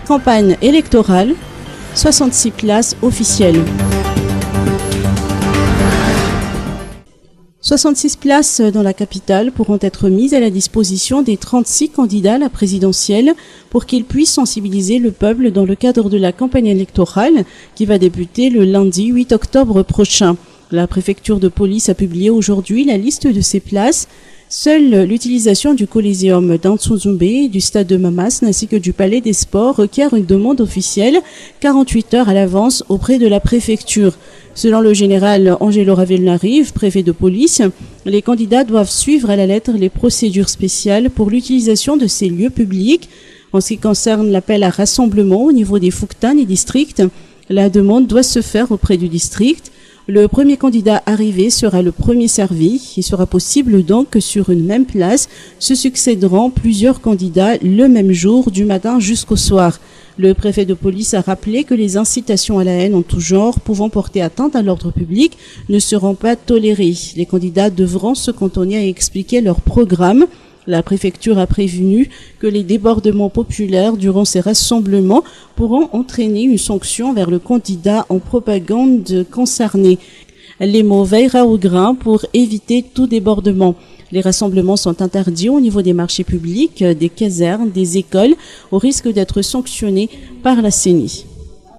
Campagne électorale, 66 places officielles. 66 places dans la capitale pourront être mises à la disposition des 36 candidats à la présidentielle pour qu'ils puissent sensibiliser le peuple dans le cadre de la campagne électorale qui va débuter le lundi 8 octobre prochain. La préfecture de police a publié aujourd'hui la liste de ces places. Seule l'utilisation du Coliseum d'Antsuzumbe, du stade de Mamas ainsi que du Palais des Sports requiert une demande officielle 48 heures à l'avance auprès de la préfecture. Selon le général Angelo Ravelnarive, préfet de police, les candidats doivent suivre à la lettre les procédures spéciales pour l'utilisation de ces lieux publics. En ce qui concerne l'appel à rassemblement au niveau des Fouktan et districts, la demande doit se faire auprès du district. Le premier candidat arrivé sera le premier servi. Il sera possible donc que sur une même place se succéderont plusieurs candidats le même jour du matin jusqu'au soir. Le préfet de police a rappelé que les incitations à la haine en tout genre pouvant porter atteinte à l'ordre public ne seront pas tolérées. Les candidats devront se cantonner à expliquer leur programme. La préfecture a prévenu que les débordements populaires durant ces rassemblements pourront entraîner une sanction vers le candidat en propagande concerné. Les mots veillera au grain pour éviter tout débordement. Les rassemblements sont interdits au niveau des marchés publics, des casernes, des écoles, au risque d'être sanctionnés par la CENI.